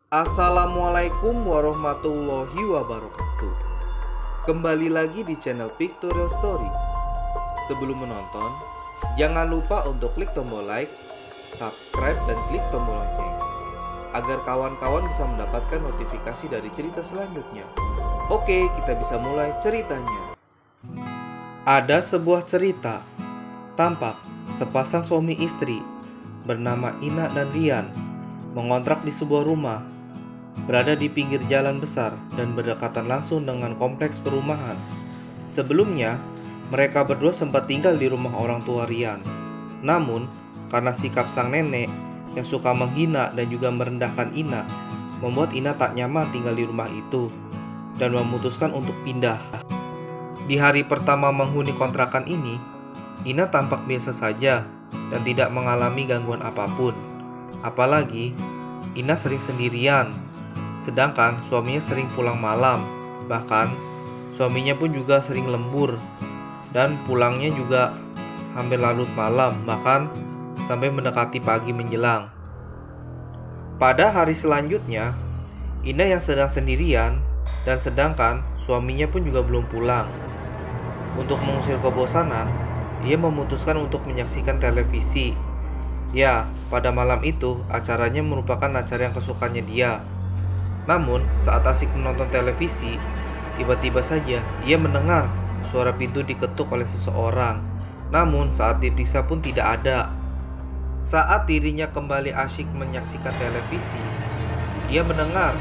Assalamualaikum warahmatullahi wabarakatuh. Kembali lagi di channel Pictorial Story. Sebelum menonton, jangan lupa untuk klik tombol like, subscribe, dan klik tombol lonceng agar kawan-kawan bisa mendapatkan notifikasi dari cerita selanjutnya. Oke, kita bisa mulai ceritanya. Ada sebuah cerita. Tampak sepasang suami istri bernama Ina dan Rian mengontrak di sebuah rumah berada di pinggir jalan besar dan berdekatan langsung dengan kompleks perumahan. Sebelumnya, mereka berdua sempat tinggal di rumah orang tua Rian. Namun, karena sikap sang nenek yang suka menghina dan juga merendahkan Ina, membuat Ina tak nyaman tinggal di rumah itu dan memutuskan untuk pindah. Di hari pertama menghuni kontrakan ini, Ina tampak biasa saja dan tidak mengalami gangguan apapun. Apalagi, Ina sering sendirian, sedangkan suaminya sering pulang malam. Bahkan, suaminya pun juga sering lembur dan pulangnya juga hampir larut malam, bahkan sampai mendekati pagi menjelang. Pada hari selanjutnya, Ina yang sedang sendirian dan sedangkan suaminya pun juga belum pulang. Untuk mengusir kebosanan, ia memutuskan untuk menyaksikan televisi. Ya, pada malam itu acaranya merupakan acara yang kesukaannya dia. Namun, saat asik menonton televisi, tiba-tiba saja ia mendengar suara pintu diketuk oleh seseorang. Namun, saat diperiksa pun tidak ada. Saat dirinya kembali asyik menyaksikan televisi, ia mendengar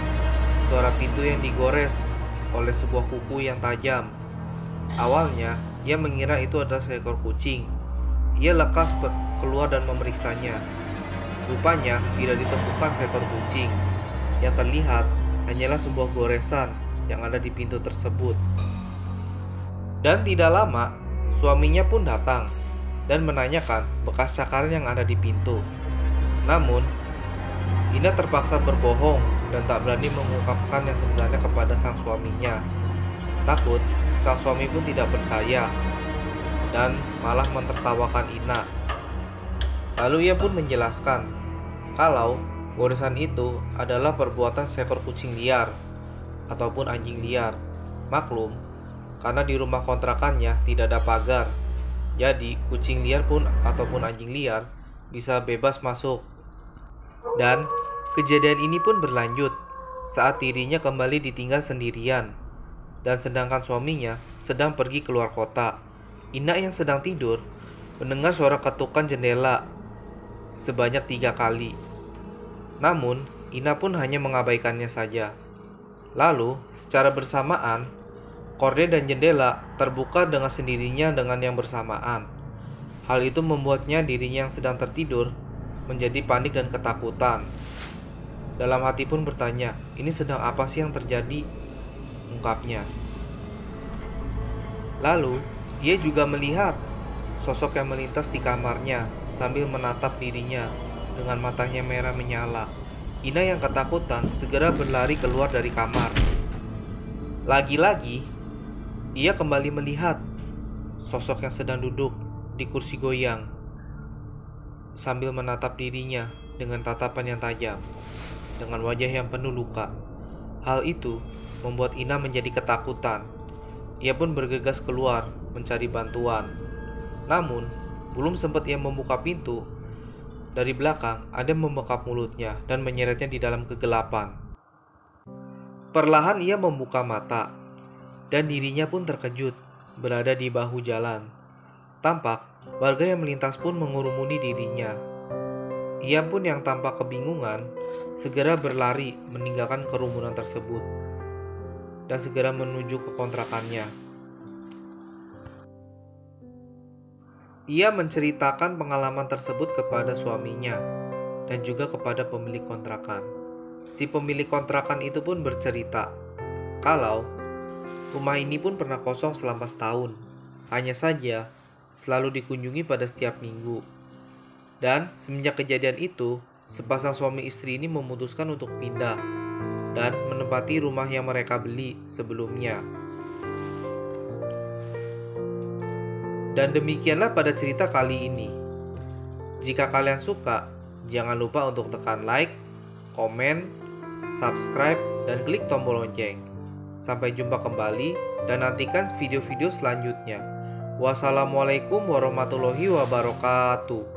suara pintu yang digores oleh sebuah kuku yang tajam. Awalnya, ia mengira itu adalah seekor kucing. Ia lekas keluar dan memeriksanya. Rupanya tidak ditemukan seekor kucing. Yang terlihat hanyalah sebuah goresan yang ada di pintu tersebut. Dan tidak lama, suaminya pun datang dan menanyakan bekas cakaran yang ada di pintu. Namun, Ina terpaksa berbohong dan tak berani mengungkapkan yang sebenarnya kepada sang suaminya. Takut, sang suami pun tidak percaya dan malah mentertawakan Ina. Lalu ia pun menjelaskan kalau goresan itu adalah perbuatan seekor kucing liar ataupun anjing liar. Maklum, karena di rumah kontrakannya tidak ada pagar, jadi kucing liar pun ataupun anjing liar bisa bebas masuk. Dan kejadian ini pun berlanjut saat dirinya kembali ditinggal sendirian dan sedangkan suaminya sedang pergi keluar kota. Ina yang sedang tidur mendengar suara ketukan jendela sebanyak 3 kali. Namun, Ina pun hanya mengabaikannya saja. Lalu, secara bersamaan, korden dan jendela terbuka dengan sendirinya dengan yang bersamaan. Hal itu membuatnya dirinya yang sedang tertidur menjadi panik dan ketakutan. Dalam hati pun bertanya, ini sedang apa sih yang terjadi? Ungkapnya. Lalu, dia juga melihat sosok yang melintas di kamarnya sambil menatap dirinya dengan matanya merah menyala. Ina yang ketakutan segera berlari keluar dari kamar. Lagi-lagi, ia kembali melihat sosok yang sedang duduk di kursi goyang sambil menatap dirinya dengan tatapan yang tajam, dengan wajah yang penuh luka. Hal itu membuat Ina menjadi ketakutan. Ia pun bergegas keluar mencari bantuan. Namun, belum sempat ia membuka pintu, dari belakang ada yang membekap mulutnya dan menyeretnya di dalam kegelapan. Perlahan ia membuka mata, dan dirinya pun terkejut berada di bahu jalan. Tampak warga yang melintas pun mengurumuni dirinya. Ia pun yang tampak kebingungan segera berlari meninggalkan kerumunan tersebut dan segera menuju ke kontrakannya. Ia menceritakan pengalaman tersebut kepada suaminya dan juga kepada pemilik kontrakan. Si pemilik kontrakan itu pun bercerita kalau rumah ini pun pernah kosong selama setahun. Hanya saja selalu dikunjungi pada setiap minggu. Dan semenjak kejadian itu, sepasang suami istri ini memutuskan untuk pindah dan menempati rumah yang mereka beli sebelumnya. Dan demikianlah pada cerita kali ini. Jika kalian suka, jangan lupa untuk tekan like, komen, subscribe, dan klik tombol lonceng. Sampai jumpa kembali dan nantikan video-video selanjutnya. Wassalamualaikum warahmatullahi wabarakatuh.